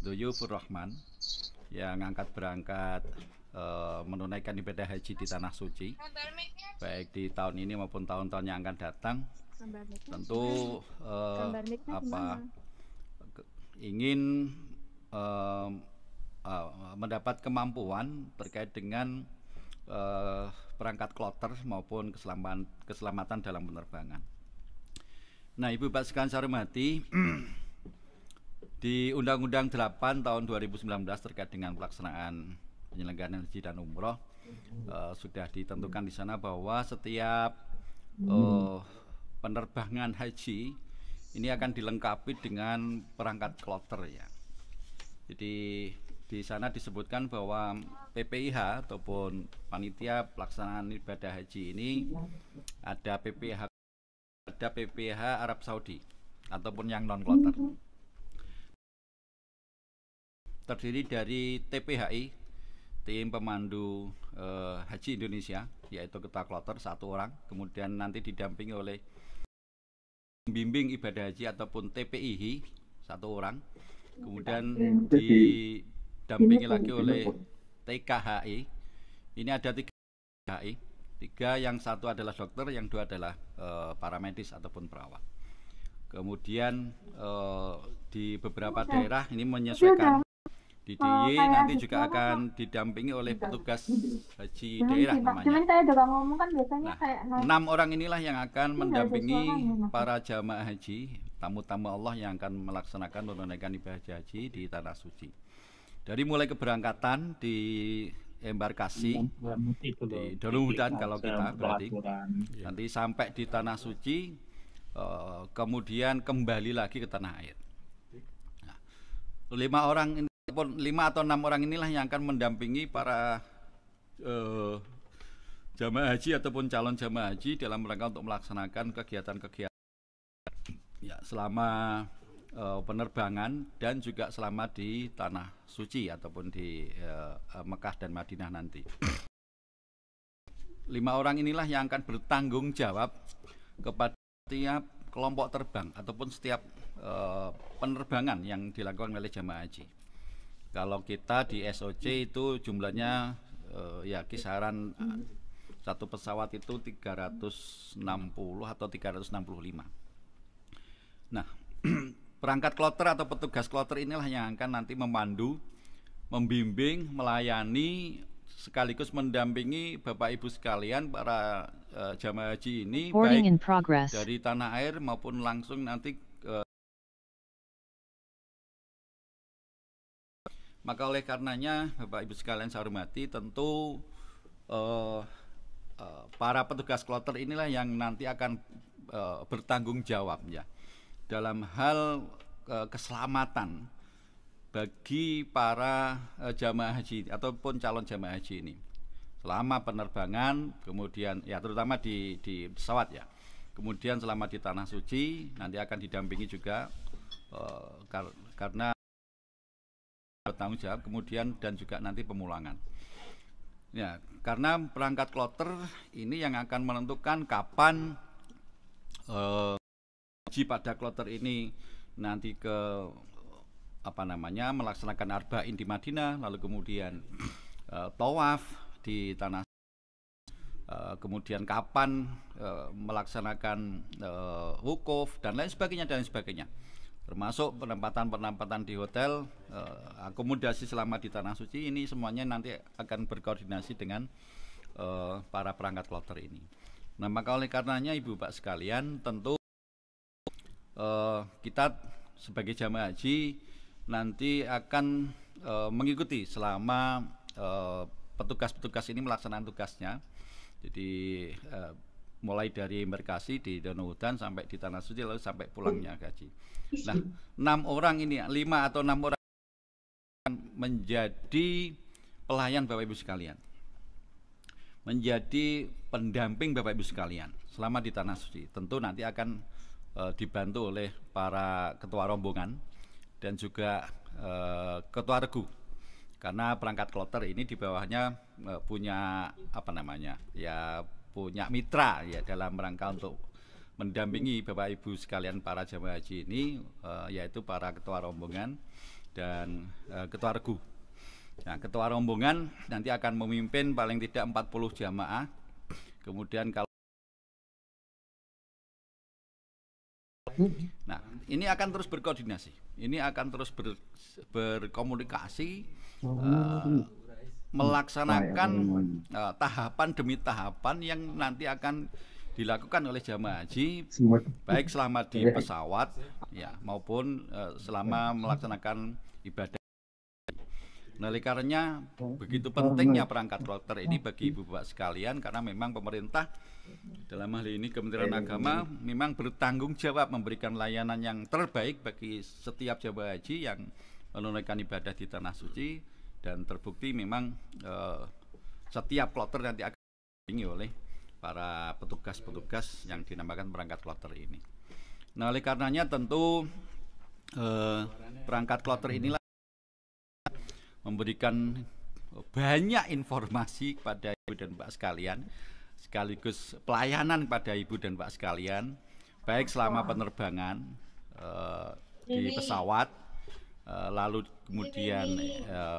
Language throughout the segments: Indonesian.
Duyufur Rahman yang angkat berangkat menunaikan ibadah haji di Tanah Suci, baik di tahun ini maupun tahun-tahun yang akan datang. Tentu ingin mendapat kemampuan terkait dengan perangkat kloter maupun keselamatan dalam penerbangan. Nah, Ibu Bapak sekalian saya hormati, di Undang-Undang 8 tahun 2019 terkait dengan pelaksanaan penyelenggaraan haji dan umroh sudah ditentukan di sana bahwa setiap penerbangan haji ini akan dilengkapi dengan perangkat kloter ya. Jadi di sana disebutkan bahwa PPIH ataupun panitia pelaksanaan ibadah haji ini ada PPIH Arab Saudi ataupun yang non kloter. Terdiri dari TPHI, tim pemandu haji Indonesia, yaitu ketua kloter 1 orang, kemudian nanti didampingi oleh pembimbing ibadah haji ataupun TPIH 1 orang, kemudian didampingi lagi oleh TKHI. Ini ada 3 TKHI, 3 yang 1 adalah dokter, yang 2 adalah paramedis ataupun perawat. Kemudian di beberapa daerah ini menyesuaikan. Di DIY nanti juga akan didampingi oleh petugas haji daerah namanya. Nah, 6 orang inilah yang akan mendampingi para jamaah haji, tamu-tamu Allah yang akan melaksanakan menunaikan ibadah haji di Tanah Suci. Dari mulai keberangkatan di embarkasi di Donuhudan kalau kita berarti nanti sampai di Tanah Suci, kemudian kembali lagi ke tanah air. Nah, 5 atau 6 orang inilah yang akan mendampingi para jamaah haji ataupun calon jamaah haji dalam rangka untuk melaksanakan kegiatan-kegiatan ya, selama penerbangan dan juga selama di Tanah Suci ataupun di Mekah dan Madinah nanti. 5 orang inilah yang akan bertanggung jawab kepada setiap kelompok terbang ataupun setiap penerbangan yang dilakukan oleh jamaah haji. Kalau kita di SOC itu jumlahnya ya kisaran satu pesawat itu 360 atau 365. Nah, perangkat kloter atau petugas kloter inilah yang akan nanti memandu, membimbing, melayani, sekaligus mendampingi Bapak Ibu sekalian para jamaah haji ini baik dari tanah air maupun langsung nanti maka oleh karenanya Bapak Ibu sekalian saya hormati, tentu para petugas kloter inilah yang nanti akan bertanggung jawab ya dalam hal keselamatan bagi para jamaah haji ataupun calon jamaah haji ini selama penerbangan, kemudian ya terutama di pesawat ya, kemudian selama di Tanah Suci nanti akan didampingi juga karena bertanggung jawab, kemudian dan juga nanti pemulangan ya, karena perangkat kloter ini yang akan menentukan kapan haji pada kloter ini nanti ke melaksanakan arba'in di Madinah, lalu kemudian tawaf di Tanah, kemudian kapan melaksanakan wukuf dan lain sebagainya, termasuk penempatan di hotel, akomodasi selama di Tanah Suci. Ini semuanya nanti akan berkoordinasi dengan para perangkat kloter ini. Nah, maka oleh karenanya Ibu Bapak sekalian, tentu kita sebagai jamaah haji nanti akan mengikuti selama petugas-petugas ini melaksanakan tugasnya. Jadi mulai dari embarkasi di Donuhudan sampai di Tanah Suci lalu sampai pulangnya haji. Nah, 6 orang ini, 5 atau 6 orang menjadi pelayan Bapak Ibu sekalian, menjadi pendamping Bapak Ibu sekalian selama di Tanah Suci. Tentu nanti akan dibantu oleh para ketua rombongan dan juga ketua regu, karena perangkat kloter ini di bawahnya punya punya mitra ya dalam rangka untuk mendampingi Bapak Ibu sekalian para jamaah haji ini, yaitu para ketua rombongan dan ketua regu. Nah, ketua rombongan nanti akan memimpin paling tidak 40 jamaah. Kemudian kalau nah, ini akan terus berkoordinasi. Ini akan terus berkomunikasi, melaksanakan tahapan demi tahapan yang nanti akan dilakukan oleh jamaah haji, baik selama di pesawat ya maupun selama melaksanakan ibadah. Nah, oleh karenanya begitu pentingnya perangkat kloter ini bagi ibu bapak sekalian, karena memang pemerintah dalam hal ini Kementerian Agama memang bertanggung jawab memberikan layanan yang terbaik bagi setiap jamaah haji yang menunaikan ibadah di tanah suci, dan terbukti memang setiap kloter nanti akan didampingi oleh para petugas-petugas yang dinamakan perangkat kloter ini. Nah, oleh karenanya tentu perangkat kloter inilah memberikan banyak informasi kepada ibu dan bapak sekalian, sekaligus pelayanan kepada ibu dan bapak sekalian, baik selama penerbangan di pesawat, lalu kemudian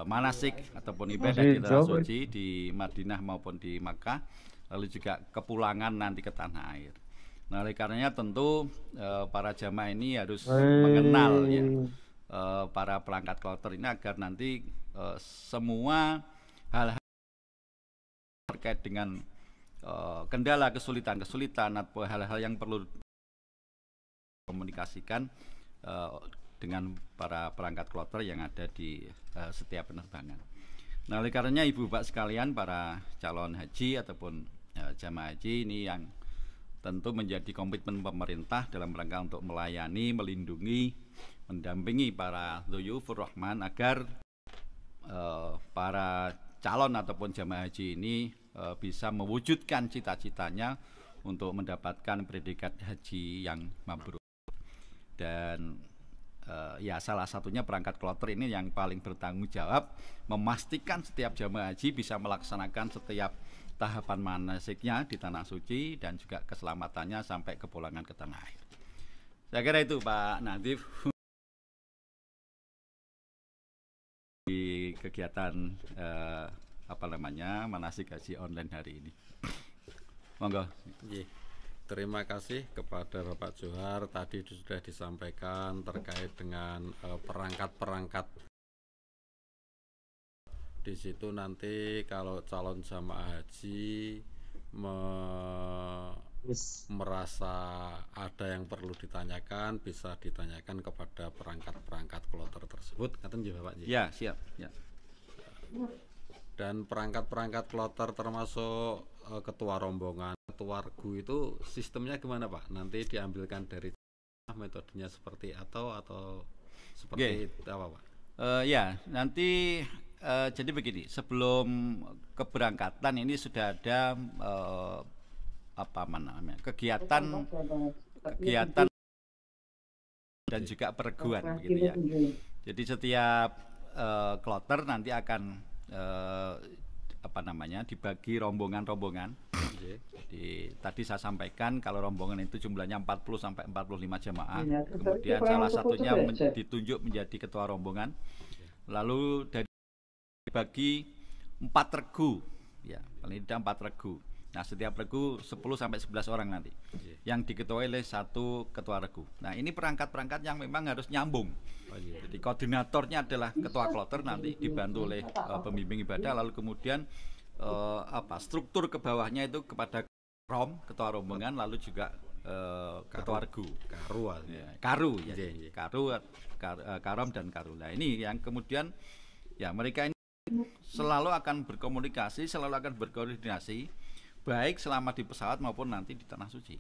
manasik ataupun ibadah di tanah suci di Madinah maupun di Makkah, lalu juga kepulangan nanti ke tanah air. Nah, oleh karenanya tentu para jamaah ini harus mengenal ya para perangkat kloter ini, agar nanti semua hal-hal terkait dengan kendala, kesulitan atau hal-hal yang perlu komunikasikan dengan para perangkat kloter yang ada di setiap penerbangan. Nah, oleh karenanya ibu bapak sekalian, para calon haji ataupun jamaah haji ini yang tentu menjadi komitmen pemerintah dalam rangka untuk melayani, melindungi, mendampingi para dhuyufur rahman agar para calon ataupun jamaah haji ini bisa mewujudkan cita-citanya untuk mendapatkan predikat haji yang mabrur. Dan ya salah satunya perangkat kloter ini yang paling bertanggung jawab memastikan setiap jamaah haji bisa melaksanakan setiap tahapan manasiknya di tanah suci dan juga keselamatannya sampai kepulangan ke tanah air. Saya kira itu Pak Nadif di kegiatan manasik haji online hari ini. Monggo. Terima kasih kepada Bapak Johar. Tadi sudah disampaikan terkait dengan perangkat-perangkat. Di situ nanti kalau calon jamaah haji merasa ada yang perlu ditanyakan, bisa ditanyakan kepada perangkat-perangkat kloter tersebut. Ngaten nggih Bapak? Ya, siap. Ya. Dan perangkat-perangkat kloter termasuk ketua rombongan, ketua regu itu sistemnya gimana Pak? Nanti diambilkan dari metodenya seperti atau seperti apa Pak? Ya, nanti jadi begini, sebelum keberangkatan ini sudah ada kegiatan dan juga pereguan begitu ya. Jadi setiap kloter nanti akan dibagi rombongan-rombongan. Jadi tadi saya sampaikan kalau rombongan itu jumlahnya 40 sampai 45 jamaah. Kemudian salah satunya ditunjuk menjadi ketua rombongan. Lalu dari dibagi 4 regu ya, paling tidak 4 regu. Nah, setiap regu 10 sampai 11 orang nanti yang diketuai oleh satu ketua regu. Nah, ini perangkat-perangkat yang memang harus nyambung. Jadi koordinatornya adalah ketua kloter, nanti dibantu oleh pembimbing ibadah, lalu kemudian struktur ke bawahnya itu kepada ketua rombongan, lalu juga ketua regu, karu, karom dan karu. Nah, ini yang kemudian ya mereka ini selalu akan berkomunikasi, selalu akan berkoordinasi, baik selama di pesawat maupun nanti di tanah suci.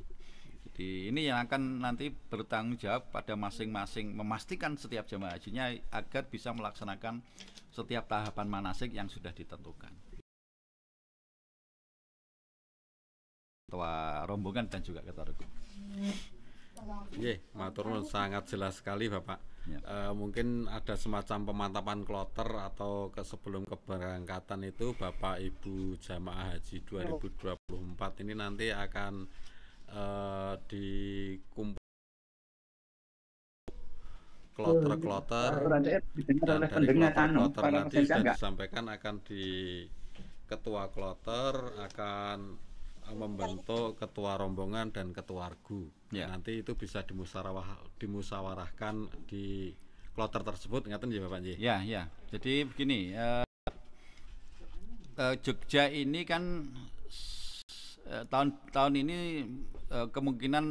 Jadi ini yang akan nanti bertanggung jawab pada masing-masing, memastikan setiap jamaah hajinya agar bisa melaksanakan setiap tahapan manasik yang sudah ditentukan. Ketua rombongan dan juga ketua regu. Matur nuwun, sangat jelas sekali Bapak. Ya. Mungkin ada semacam pemantapan kloter atau sebelum keberangkatan itu Bapak Ibu jamaah haji 2024 ini nanti akan dikumpul kloter-kloter, didengar dan oleh dari pendengar kloter-kloter para nanti peserta sudah enggak? disampaikan akan di ketua kloter akan membentuk ketua rombongan dan ketua regu. Ya. Nanti itu bisa dimusyawarahkan di kloter tersebut, ngaten ya Bapak Nggih? Ya, ya. Jadi begini, Jogja ini kan tahun ini kemungkinan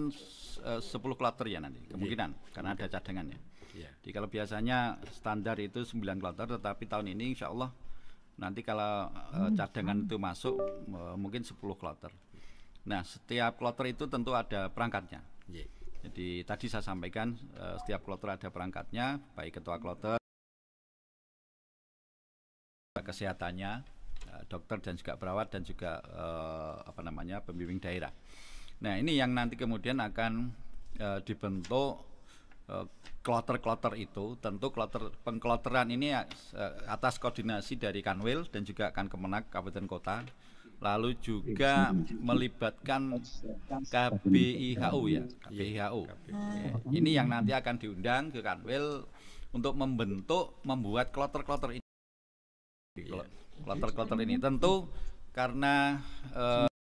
10 kloter ya nanti, kemungkinan karena ada cadangan ya. Iya. Jadi kalau biasanya standar itu 9 kloter, tetapi tahun ini insya Allah nanti kalau cadangan itu masuk mungkin 10 kloter. Nah, setiap kloter itu tentu ada perangkatnya. Iya. Jadi tadi saya sampaikan setiap kloter ada perangkatnya, baik ketua kloter, kesehatannya, dokter dan juga perawat dan juga pembimbing daerah. Nah, ini yang nanti kemudian akan dibentuk kloter-kloter itu. Tentu pengkloteran ini atas koordinasi dari Kanwil dan juga Kemenak Kabupaten Kota, lalu juga melibatkan KBIHU ya, KBIHU. Ya, ini yang nanti akan diundang ke Kanwil untuk membuat kloter-kloter ini. Kloter-kloter ini tentu karena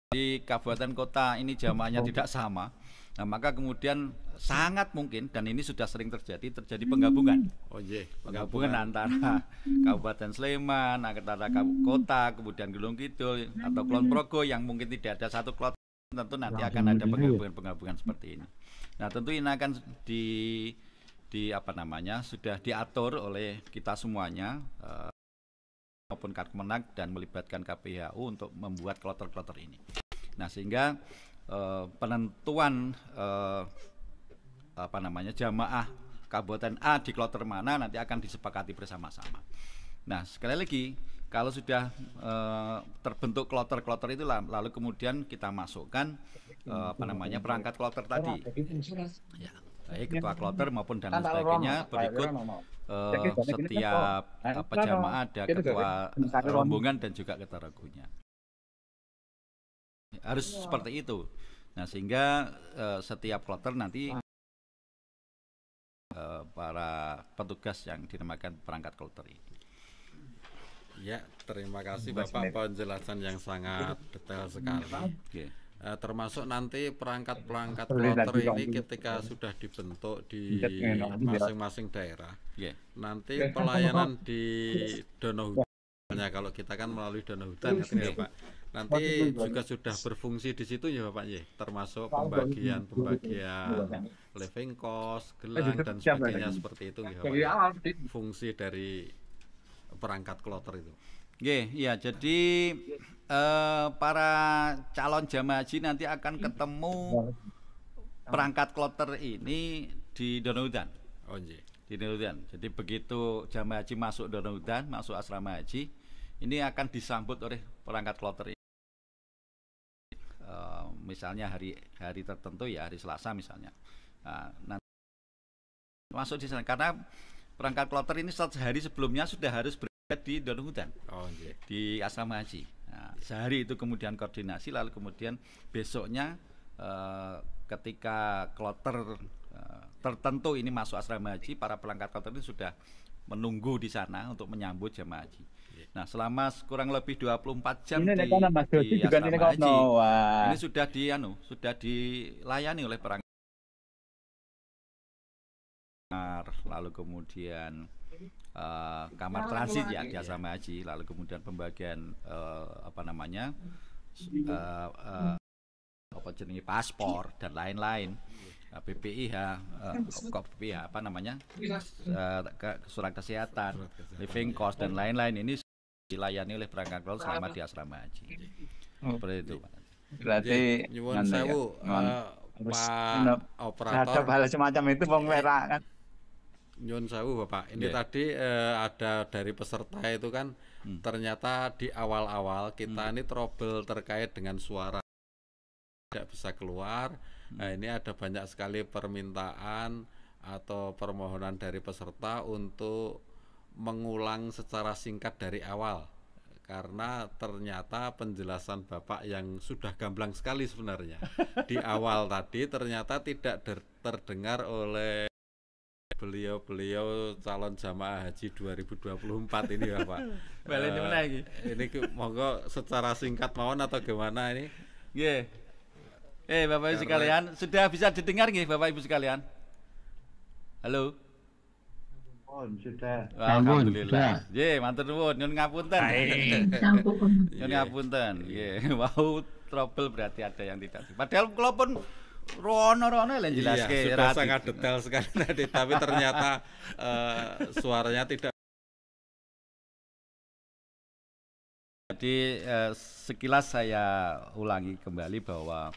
di kabupaten kota ini jamaahnya tidak sama, nah maka kemudian sangat mungkin, dan ini sudah sering terjadi penggabungan. Oh iya, Penggabungan antara Kabupaten Sleman, antara kota, kemudian Gunung Kidul atau Kulon Progo yang mungkin tidak ada satu kloter, tentu nanti akan ada penggabungan seperti ini. Nah, tentu ini akan sudah diatur oleh kita semuanya maupun Kemenak dan melibatkan KPHU untuk membuat kloter-kloter ini. Nah, sehingga penentuan jamaah Kabupaten A di kloter mana nanti akan disepakati bersama-sama. Nah, sekali lagi kalau sudah terbentuk kloter-kloter itu lalu kemudian kita masukkan perangkat kloter tadi. Ya, baik ketua kloter maupun dan sebagainya berikut setiap jamaah ada ketua rombongan dan juga ketua regunya. Harus seperti itu. Nah, sehingga setiap kloter nanti para petugas yang dinamakan perangkat kloter ini. Ya, terima kasih Bapak penjelasan yang sangat detail sekali. Okay. Termasuk nanti perangkat-perangkat kloter ini ketika sudah dibentuk di masing-masing daerah, nanti pelayanan di Dono Hutan, kalau kita kan melalui Dono Hutan ya Pak, nanti juga sudah berfungsi di situ ya Bapak ya, termasuk pembagian living cost, gelang dan sebagainya seperti itu ya Pak, fungsi dari perangkat kloter itu. Iya, jadi para calon jamaah haji nanti akan ketemu perangkat kloter ini di Dono Hutan. Oh iya. Di Dono Hutan. Jadi begitu jamaah haji masuk Dono Hutan, masuk asrama haji, ini akan disambut oleh perangkat kloter ini. Misalnya hari tertentu ya, hari Selasa misalnya. Nah, nanti masuk di sana karena perangkat kloter ini sehari sebelumnya sudah harus di Dono Hutan, di asrama haji. Nah, sehari itu kemudian koordinasi, lalu kemudian besoknya ketika kloter tertentu ini masuk asrama haji, para perangkat kloter ini sudah menunggu di sana untuk menyambut jamaah haji. Nah, selama kurang lebih 24 jam di asrama haji ini sudah dilayani oleh perangkat, lalu kemudian kamar transit ya di asrama haji, lalu kemudian pembagian paspor dan lain-lain, BPIH, surat kesehatan, living cost dan lain-lain ini dilayani oleh perangkat kloter selama di asrama haji. Seperti itu, Pak. Berarti nyuwun sewu Pak operator hal semacam itu kan. Nyun sewu Bapak, ini tadi ada dari peserta itu kan ternyata di awal-awal kita ini trouble terkait dengan suara tidak bisa keluar. Nah, ini ada banyak sekali permintaan atau permohonan dari peserta untuk mengulang secara singkat dari awal karena ternyata penjelasan Bapak yang sudah gamblang sekali sebenarnya di awal tadi ternyata tidak terdengar oleh beliau calon jamaah haji 2024 ini Bapak. Balik di mana iki? Ini monggo secara singkat mawon atau gimana ini? Nggih. Bapak Ibu sekalian, sudah bisa didengar nggih Bapak Ibu sekalian? Halo. Oh, sudah. Alhamdulillah. Nggih, matur nuwun, nyun ngapunten. Nyun ngapunten. Nggih, wow, trouble berarti ada yang tidak. Padahal kula pun rono-rono lho jelaske. Iya, sudah sangat detail sekali tadi, tapi ternyata suaranya tidak. Jadi sekilas saya ulangi kembali bahwa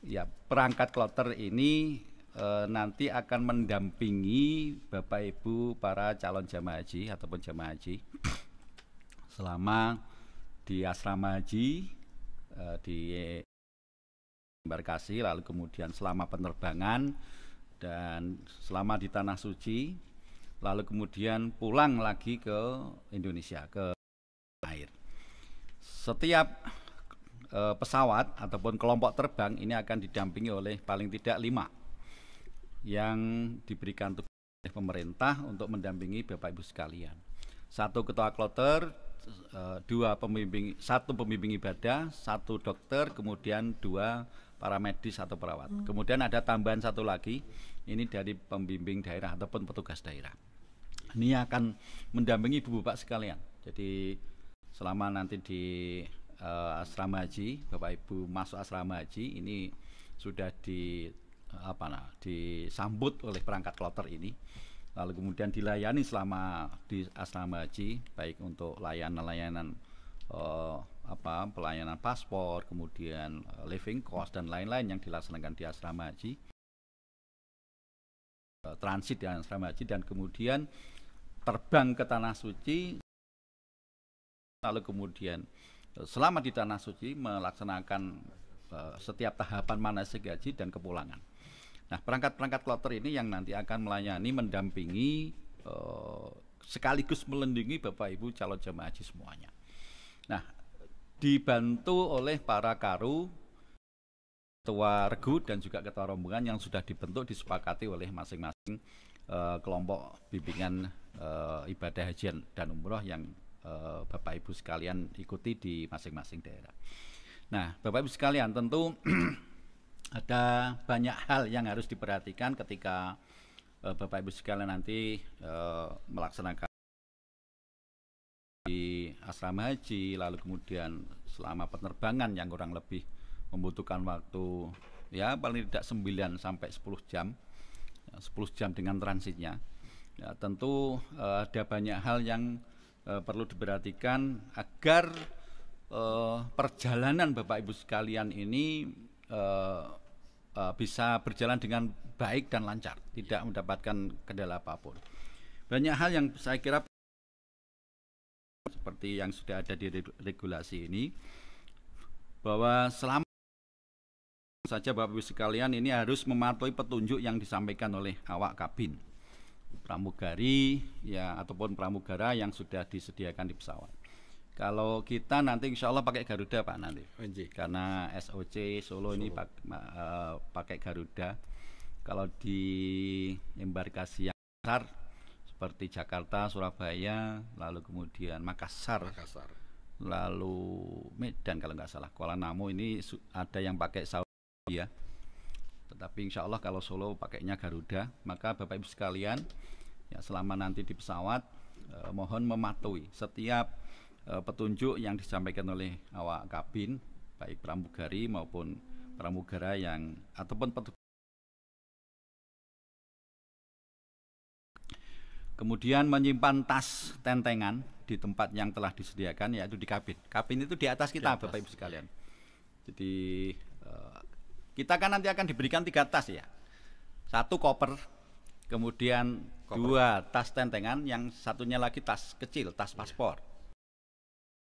ya perangkat kloter ini nanti akan mendampingi Bapak Ibu para calon jamaah haji ataupun jamaah haji selama di asrama haji di embarkasi, lalu kemudian selama penerbangan dan selama di tanah suci, lalu kemudian pulang lagi ke Indonesia, ke air. Setiap pesawat ataupun kelompok terbang ini akan didampingi oleh paling tidak 5 yang diberikan tugas oleh pemerintah untuk mendampingi Bapak Ibu sekalian. 1 ketua kloter, 1 pembimbing ibadah, 1 dokter, kemudian 2 para medis atau perawat. Kemudian ada tambahan 1 lagi, ini dari pembimbing daerah ataupun petugas daerah. Ini akan mendampingi Ibu Bapak sekalian. Jadi selama nanti di asrama haji, Bapak Ibu masuk asrama haji ini sudah disambut oleh perangkat kloter ini, lalu kemudian dilayani selama di asrama haji, baik untuk layanan pelayanan paspor, kemudian living cost dan lain-lain yang dilaksanakan di asrama haji, transit di asrama haji, dan kemudian terbang ke tanah suci, lalu kemudian selama di tanah suci melaksanakan setiap tahapan manasik haji dan kepulangan. Nah, perangkat-perangkat kloter ini yang nanti akan melayani, mendampingi, sekaligus melindungi Bapak Ibu calon jemaah haji semuanya. Nah, dibantu oleh para karu, ketua regu dan juga ketua rombongan yang sudah dibentuk, disepakati oleh masing-masing kelompok bimbingan ibadah haji dan umroh yang Bapak Ibu sekalian ikuti di masing-masing daerah. Nah, Bapak Ibu sekalian, tentu ada banyak hal yang harus diperhatikan ketika Bapak Ibu sekalian nanti melaksanakan di asrama haji, lalu kemudian selama penerbangan yang kurang lebih membutuhkan waktu ya paling tidak 9 sampai 10 jam, 10 jam dengan transitnya. Ya, tentu ada banyak hal yang perlu diperhatikan agar perjalanan Bapak Ibu sekalian ini bisa berjalan dengan baik dan lancar, tidak mendapatkan kendala apapun. Banyak hal yang saya kira seperti yang sudah ada di regulasi ini, bahwa selama saja Bapak Ibu sekalian ini harus mematuhi petunjuk yang disampaikan oleh awak kabin, pramugari ya ataupun pramugara yang sudah disediakan di pesawat. Kalau kita nanti insya Allah pakai Garuda Pak nanti, karena SOC Solo ini pakai Garuda. Kalau di embarkasi yang besar seperti Jakarta, Surabaya, lalu kemudian Makassar, lalu Medan kalau nggak salah, Kuala Namu ini ada yang pakai Saudi ya. Tetapi insya Allah kalau Solo pakainya Garuda, maka Bapak Ibu sekalian ya selama nanti di pesawat mohon mematuhi setiap petunjuk yang disampaikan oleh awak kabin, baik pramugari maupun pramugara yang ataupun petugas. Kemudian menyimpan tas tentengan di tempat yang telah disediakan, yaitu di kabin. Kabin itu di atas kita, Bapak Ibu sekalian. Jadi kita kan nanti akan diberikan 3 tas ya, 1 koper, kemudian 2 tas tentengan, yang satunya lagi tas kecil, tas paspor.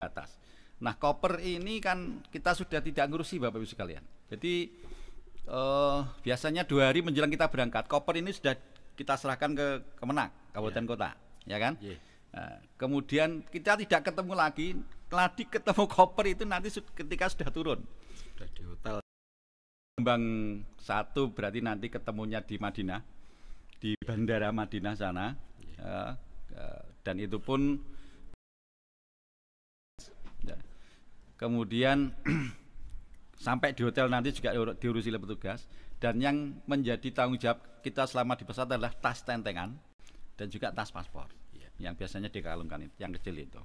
Atas. Nah, koper ini kan kita sudah tidak ngurusi Bapak Ibu sekalian. Jadi biasanya 2 hari menjelang kita berangkat, koper ini sudah kita serahkan ke Kemenak, kabupaten kota, ya kan? Nah, kemudian kita tidak ketemu lagi, ketemu koper itu nanti ketika sudah turun. Sudah di hotel. Gelombang 1 berarti nanti ketemunya di Madinah, di bandara Madinah sana, dan itu pun ya. Kemudian sampai di hotel nanti juga diurusi oleh petugas, dan yang menjadi tanggung jawab kita selama di pesawat adalah tas tentengan dan juga tas paspor yang biasanya dikalungkan itu, yang kecil itu.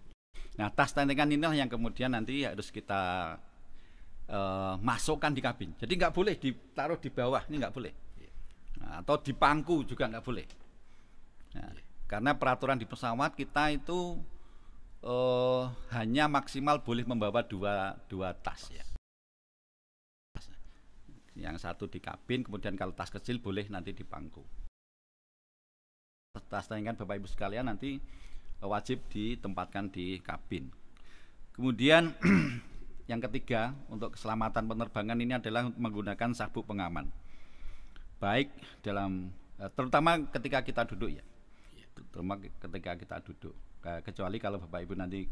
Nah, tas tentengan inilah yang kemudian nanti harus kita masukkan di kabin. Jadi nggak boleh ditaruh di bawah, ini nggak boleh. Nah, atau di pangku juga nggak boleh. Nah, karena peraturan di pesawat kita itu hanya maksimal boleh membawa dua tas ya. Yang satu di kabin, kemudian kalau tas kecil boleh nanti di pangku. Tas tentengan Bapak Ibu sekalian nanti wajib ditempatkan di kabin. Kemudian yang ketiga untuk keselamatan penerbangan ini adalah menggunakan sabuk pengaman. Baik dalam terutama ketika kita duduk ya. Terutama ketika kita duduk. Kecuali kalau Bapak Ibu nanti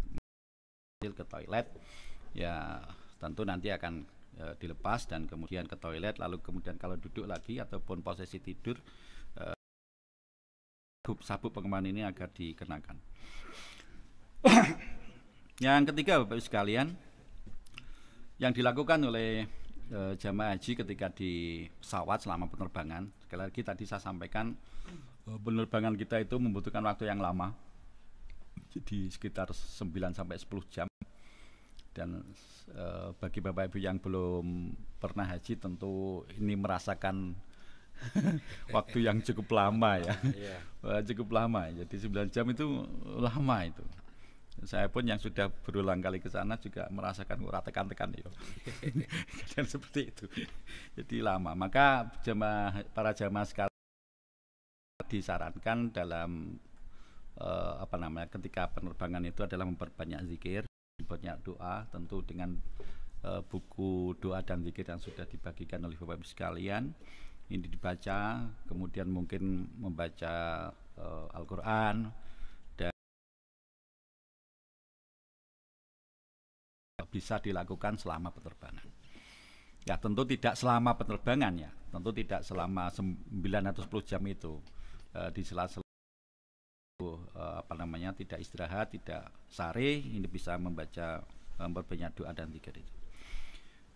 ke toilet ya tentu nanti akan dilepas dan kemudian ke toilet, lalu kemudian kalau duduk lagi ataupun posisi tidur sabuk pengaman ini agar dikenakan. Yang ketiga Bapak Ibu sekalian, yang dilakukan oleh jamaah haji ketika di pesawat selama penerbangan, sekali lagi tadi saya sampaikan penerbangan kita itu membutuhkan waktu yang lama, jadi sekitar 9 sampai 10 jam. Dan bagi Bapak Ibu yang belum pernah haji tentu ini merasakan waktu yang cukup lama ya. Cukup lama. Jadi 9 jam itu lama itu. Saya pun yang sudah berulang kali ke sana juga merasakan tekan-tekan ya. Dan seperti itu. Jadi lama. Maka para jamaah sekalian disarankan dalam ketika penerbangan itu adalah memperbanyak zikir, banyak doa, tentu dengan buku doa dan zikir yang sudah dibagikan oleh Bapak Ibu sekalian. Ini dibaca, kemudian mungkin membaca Al-Quran, dan bisa dilakukan selama penerbangan. Ya tentu tidak selama penerbangan ya, tentu tidak selama 9 atau 10 jam itu di sela-sela tidak istirahat, tidak sare, ini bisa memperbanyak doa dan zikir itu.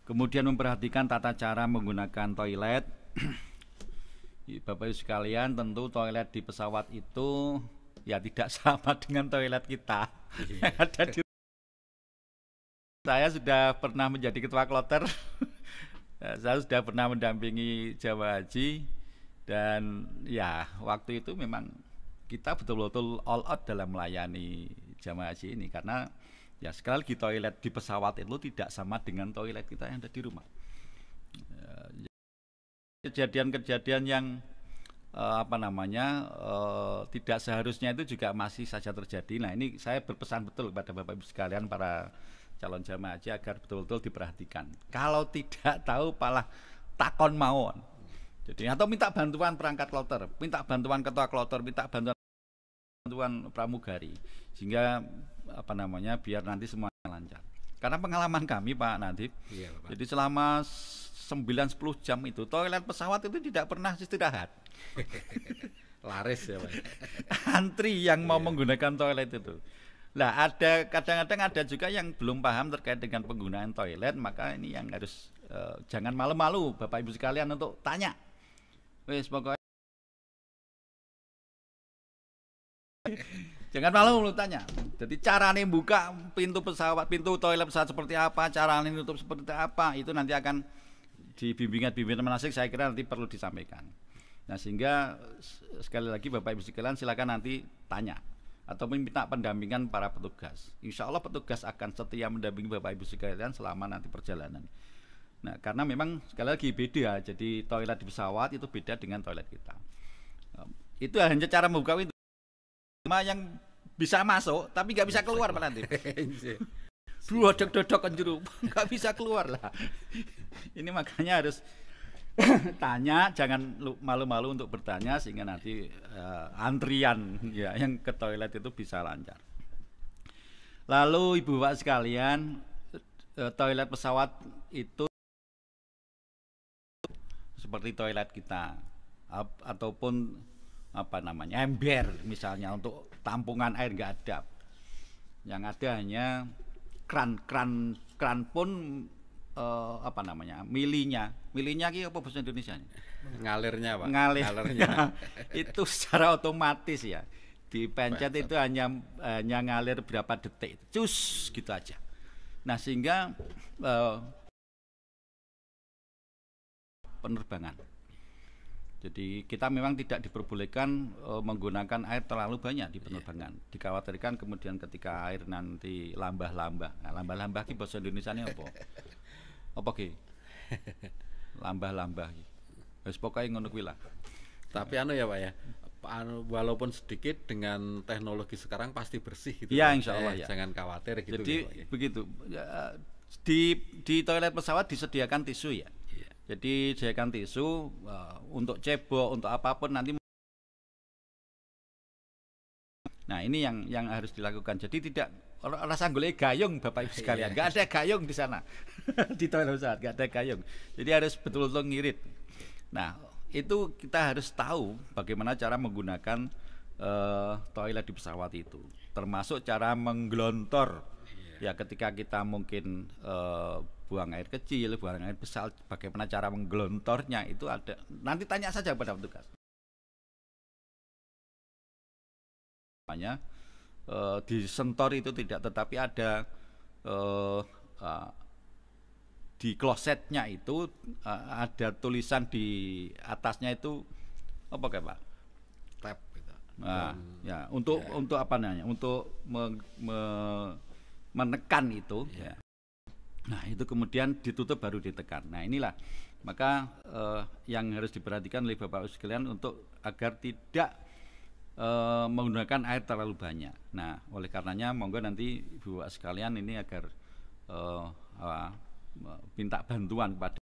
Kemudian memperhatikan tata cara menggunakan toilet. Bapak Ibu sekalian, tentu toilet di pesawat itu ya tidak sama dengan toilet kita. Ada di saya sudah pernah menjadi ketua kloter. Saya sudah pernah mendampingi jamaah haji, dan ya waktu itu memang kita betul-betul all out dalam melayani jamaah haji ini, karena ya sekali lagi toilet di pesawat itu tidak sama dengan toilet kita yang ada di rumah. Kejadian-kejadian yang tidak seharusnya itu juga masih saja terjadi. Nah, ini saya berpesan betul kepada Bapak Ibu sekalian para calon jamaah haji agar betul-betul diperhatikan. Kalau tidak tahu malah takon mawon. Jadi atau minta bantuan perangkat kloter, minta bantuan ketua kloter, minta bantuan pramugari, sehingga biar nanti semuanya lancar. Karena pengalaman kami Pak Nadif, jadi selama 9-10 jam itu toilet pesawat itu tidak pernah istirahat. Laris ya Pak. Antri yang mau menggunakan toilet itu. Nah, kadang-kadang ada juga yang belum paham terkait dengan penggunaan toilet, maka ini yang harus jangan malu-malu Bapak Ibu sekalian untuk tanya. Wes pokoknya jangan malu tanya. Jadi caranya buka pintu pesawat, pintu toilet pesawat seperti apa, caranya nutup seperti apa, itu nanti akan di bimbingan manasik saya kira nanti perlu disampaikan. Nah, sehingga sekali lagi Bapak Ibu sekalian silakan nanti tanya atau meminta pendampingan para petugas. Insya Allah petugas akan setia mendampingi Bapak Ibu sekalian selama nanti perjalanan. Nah, karena memang sekali lagi beda, jadi toilet di pesawat itu beda dengan toilet kita. Itu hanya cara membuka pintu yang bisa masuk tapi nggak bisa keluar Pak nanti. Dodok-dodok kan jero, nggak bisa keluar lah. Ini makanya harus Tanya, jangan malu-malu untuk bertanya sehingga nanti antrian ya yang ke toilet itu bisa lancar. Lalu Ibu Bapak sekalian, toilet pesawat itu seperti toilet kita ataupun apa namanya ember misalnya untuk tampungan air nggak ada. Yang ada hanya kran pun apa namanya milinya ki apa bahasa Indonesia Ngalirnya Pak. ngalirnya itu secara otomatis ya dipencet itu hanya ngalir berapa detik cus gitu aja. Nah sehingga penerbangan, jadi kita memang tidak diperbolehkan menggunakan air terlalu banyak di penerbangan. Dikhawatirkan kemudian ketika air nanti lambah-lambah. Nah, lambah-lambah ki bahasa Indonesia ini apa? Apa ki? Lambah-lambah ki. Wis pokoke ngono kuwi lah. Tapi anu ya Pak ya, walaupun sedikit dengan teknologi sekarang pasti bersih gitu. Iya insya Allah ya. Jangan khawatir gitu. Jadi Pak, ya. begitu. Di toilet pesawat disediakan tisu ya. Iya. Jadi disediakan tisu untuk cebok, untuk apapun nanti. Nah ini yang harus dilakukan. Jadi tidak rasa golek gayung Bapak Ibu sekalian. Nggak ada gayung di sana di toilet pesawat, nggak ada gayung. Jadi harus betul-betul ngirit. Nah itu kita harus tahu bagaimana cara menggunakan toilet di pesawat itu, termasuk cara menggelontor. Ya ketika kita mungkin buang air kecil, buang air besar, bagaimana cara menggelontornya itu ada. Nanti tanya saja pada petugas. Disentor itu tidak, tetapi ada di klosetnya itu ada tulisan di atasnya itu apa kayak Pak? Tap gitu. Nah, ya untuk apa namanya? Untuk menekan itu. Ya. Nah itu kemudian ditutup baru ditekan. Nah inilah maka yang harus diperhatikan oleh Bapak Ibu sekalian untuk agar tidak menggunakan air terlalu banyak. Nah, oleh karenanya monggo nanti Ibu Bapak sekalian ini agar minta bantuan kepada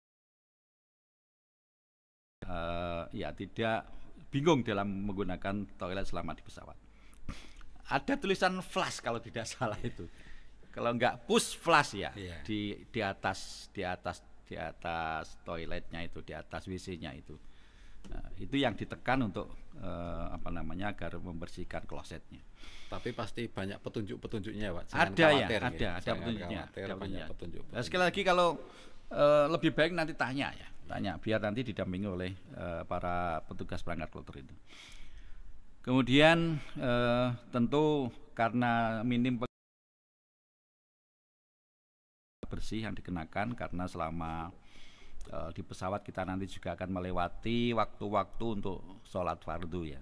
ya tidak bingung dalam menggunakan toilet selama di pesawat. Ada tulisan flush kalau tidak salah itu. Kalau enggak push flush ya di atas toiletnya itu, di atas WC-nya itu. Nah, itu yang ditekan untuk apa namanya agar membersihkan klosetnya. Tapi pasti banyak petunjuk-petunjuknya Pak. Jangan ada khawatir, ya, ada petunjuknya. Banyak petunjuk. Nah, sekali lagi kalau lebih baik nanti tanya biar nanti didampingi oleh para petugas perangkat kloter itu. Kemudian tentu karena minim bersih yang dikenakan karena selama di pesawat kita nanti juga akan melewati waktu-waktu untuk sholat fardu ya.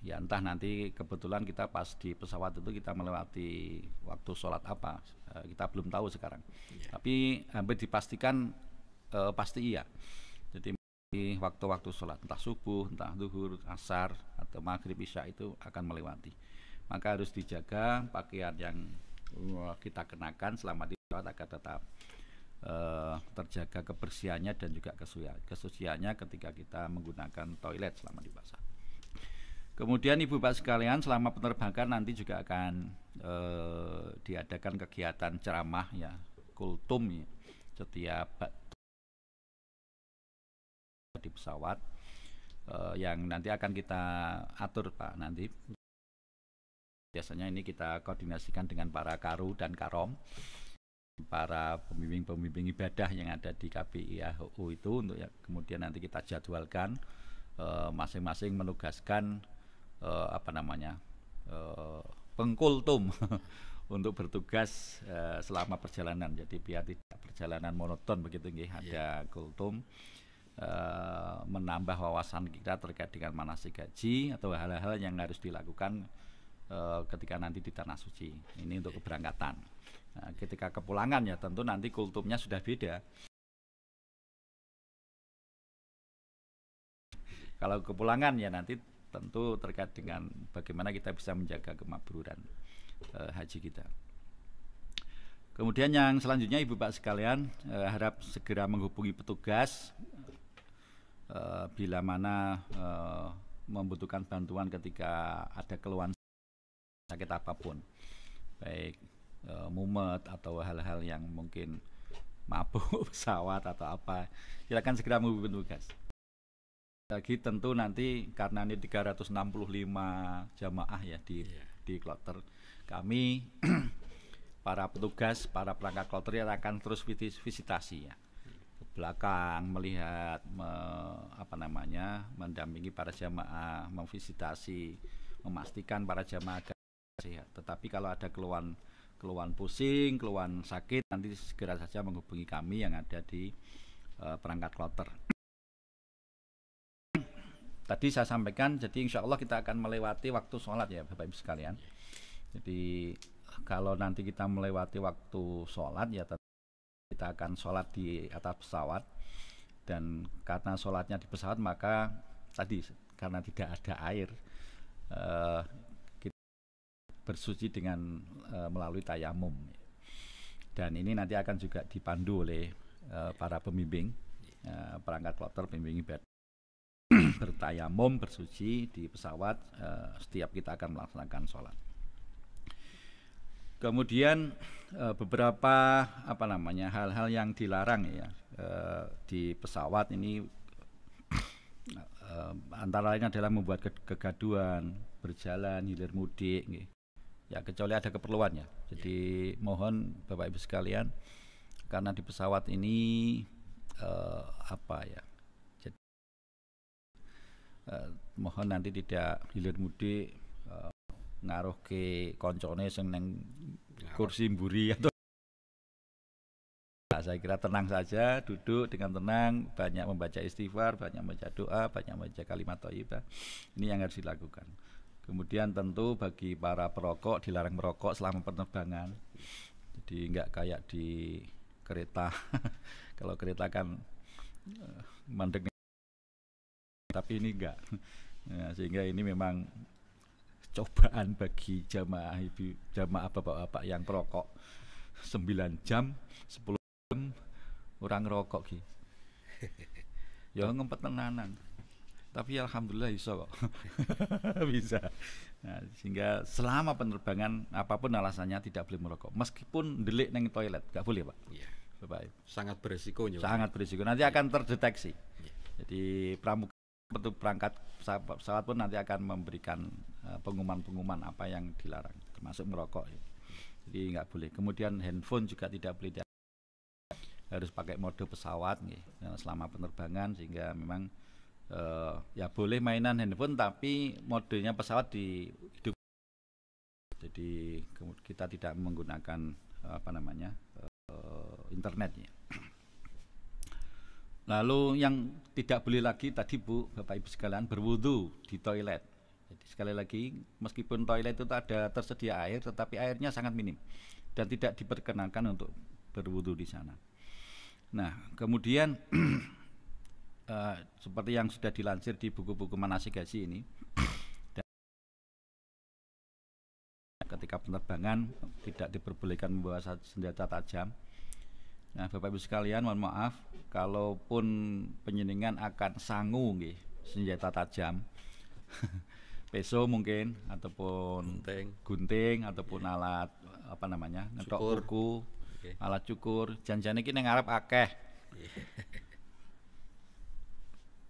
Ya entah nanti kebetulan kita pas di pesawat itu kita melewati waktu sholat apa, kita belum tahu sekarang. Tapi hampir dipastikan pasti iya. Jadi waktu-waktu sholat entah subuh, entah zuhur, asar atau maghrib isya itu akan melewati. Maka harus dijaga pakaian yang kita kenakan selama di pesawat agar tetap terjaga kebersihannya dan juga kesuciannya ketika kita menggunakan toilet selama di pesawat. Kemudian Ibu Bapak sekalian selama penerbangan nanti juga akan diadakan kegiatan ceramah ya, kultum ya, setiap di pesawat yang nanti akan kita atur Pak nanti. Biasanya ini kita koordinasikan dengan para karu dan karom, para pembimbing ibadah yang ada di KBI AHU itu untuk ya, kemudian nanti kita jadwalkan masing-masing menugaskan apa namanya pengkultum untuk bertugas selama perjalanan. Jadi biar tidak perjalanan monoton begitu nggih, ada kultum menambah wawasan kita terkait dengan manasik haji atau hal-hal yang harus dilakukan ketika nanti di tanah suci. Ini untuk keberangkatan. Nah, ketika kepulangan ya tentu nanti kultumnya sudah beda. Kalau kepulangan ya nanti tentu terkait dengan bagaimana kita bisa menjaga kemakburan haji kita. Kemudian yang selanjutnya Ibu Pak sekalian harap segera menghubungi petugas bila mana membutuhkan bantuan ketika ada keluhan sakit apapun, baik mumet atau hal-hal yang mungkin mabuk pesawat atau apa, silakan segera menghubungi petugas. Lagi tentu nanti karena ini 365 jamaah ya di kloter, kami para petugas, para perangkat kloter akan terus visitasi ya ke belakang, melihat mendampingi para jamaah, memvisitasi, memastikan para jamaah sehat. Tetapi kalau ada keluhan pusing, keluhan sakit, nanti segera saja menghubungi kami yang ada di perangkat kloter. Tadi saya sampaikan, jadi insya Allah kita akan melewati waktu sholat ya Bapak Ibu sekalian. Jadi kalau nanti kita melewati waktu sholat ya kita akan sholat di atas pesawat, dan karena sholatnya di pesawat maka tadi karena tidak ada air kita bersuci dengan melalui tayamum, dan ini nanti akan juga dipandu oleh para pembimbing perangkat kloter, pembimbing ibadah bertayamum, bersuci di pesawat setiap kita akan melaksanakan sholat. Kemudian beberapa hal-hal yang dilarang ya di pesawat ini antara lain adalah membuat kegaduhan, berjalan, hilir mudik, ya kecuali ada keperluannya. Jadi mohon Bapak Ibu sekalian, karena di pesawat ini mohon nanti tidak hilir mudik ngaruh ke koncone sing neng kursi mburi atau saya kira tenang saja, duduk dengan tenang, banyak membaca istighfar, banyak membaca doa, banyak membaca kalimat thayyibah. Ini yang harus dilakukan. Kemudian tentu bagi para perokok dilarang merokok selama penerbangan. Jadi enggak kayak di kereta. Kalau kereta kan mandek, tapi ini enggak. Nah, sehingga ini memang cobaan bagi jamaah bapak-bapak yang perokok 9 jam, 10 jam orang rokok ki. Ya ngempet tenanan. Tapi alhamdulillah iso kok. Bisa. Nah, sehingga selama penerbangan apapun alasannya tidak boleh merokok. Meskipun delik neng toilet, enggak boleh, Pak. Iya. Bapak. Sangat berisiko. Sangat berisiko. Nanti akan terdeteksi. Jadi perangkat pesawat pun nanti akan memberikan pengumuman-pengumuman apa yang dilarang, termasuk merokok. Jadi nggak boleh. Kemudian handphone juga tidak boleh, harus pakai mode pesawat selama penerbangan, sehingga memang ya boleh mainan handphone tapi modenya pesawat dihidupkan. Jadi kita tidak menggunakan internetnya. Lalu yang tidak boleh lagi tadi Bu, Bapak Ibu sekalian, berwudu di toilet. Jadi sekali lagi, meskipun toilet itu ada tersedia air, tetapi airnya sangat minim dan tidak diperkenankan untuk berwudu di sana. Nah, kemudian seperti yang sudah dilansir di buku-buku manasik haji ini, ketika penerbangan tidak diperbolehkan membawa senjata tajam. Nah, Bapak Ibu sekalian, mohon maaf, kalaupun penjenengan akan sangu senjata tajam, peso mungkin, ataupun gunting ataupun alat ngetok kuku, alat cukur, janjane iki ning ngarep akeh.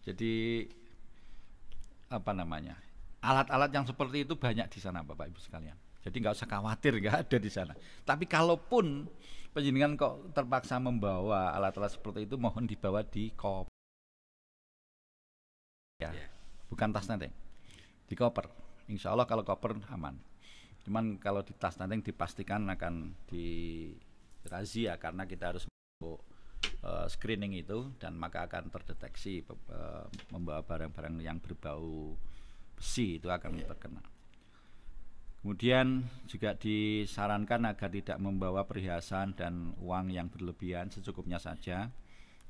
Jadi alat-alat yang seperti itu banyak di sana Bapak Ibu sekalian. Jadi nggak usah khawatir, nggak ada di sana. Tapi kalaupun penjenengan kok terpaksa membawa alat-alat seperti itu, mohon dibawa di koper. Ya, bukan tas nenteng, di koper. Insya Allah kalau koper aman. Cuman kalau di tas nenteng dipastikan akan dirazia karena kita harus screening itu, dan maka akan terdeteksi membawa barang-barang yang berbau besi itu akan terkena. Kemudian juga disarankan agar tidak membawa perhiasan dan uang yang berlebihan, secukupnya saja.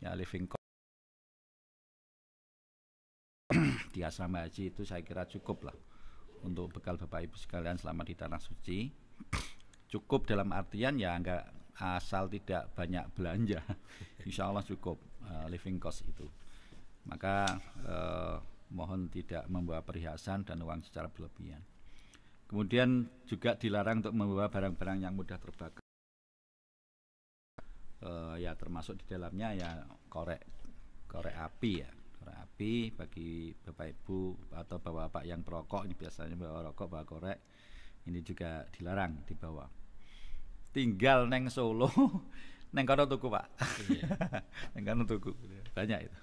Ya, living cost di asrama haji itu saya kira cukup lah untuk bekal Bapak Ibu sekalian selama di tanah suci. Cukup dalam artian ya enggak asal tidak banyak belanja. Insya Allah cukup living cost itu. maka mohon tidak membawa perhiasan dan uang secara berlebihan. Kemudian juga dilarang untuk membawa barang-barang yang mudah terbakar. Ya termasuk di dalamnya ya korek api ya. Korek api bagi Bapak Ibu atau bapak-bapak yang perokok, ini biasanya bawa rokok, bawa korek, ini juga dilarang dibawa. Tinggal neng Solo, neng kono tuku Pak. Iya. Neng kono tuku banyak itu.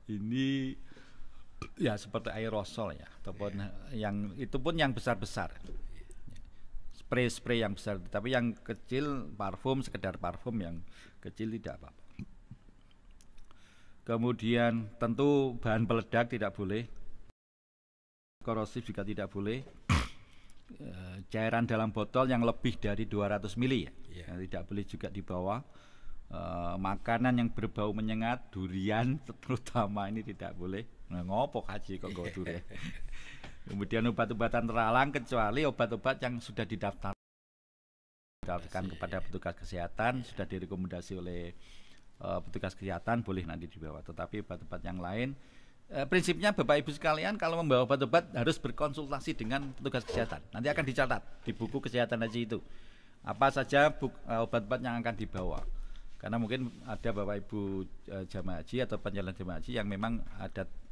Ini ya seperti aerosol ya, ataupun yang itu pun yang besar-besar, spray yang besar, tapi yang kecil parfum, sekedar parfum, yang kecil tidak apa-apa. Kemudian tentu bahan peledak tidak boleh, korosif juga tidak boleh, cairan dalam botol yang lebih dari 200 ml ya, yang tidak boleh juga dibawa. Makanan yang berbau menyengat, durian terutama ini tidak boleh. Nah, ngopo haji kok nggawa durian. Kemudian obat-obatan terlarang kecuali obat-obat yang sudah didaftarkan kepada petugas kesehatan, sudah direkomendasi oleh petugas kesehatan, boleh nanti dibawa. Tetapi obat-obat yang lain, prinsipnya Bapak Ibu sekalian kalau membawa obat-obat harus berkonsultasi dengan petugas kesehatan. Nanti akan dicatat di buku kesehatan haji itu apa saja obat-obat yang akan dibawa. Karena mungkin ada Bapak Ibu jamaah haji atau penjalan jamaah haji yang memang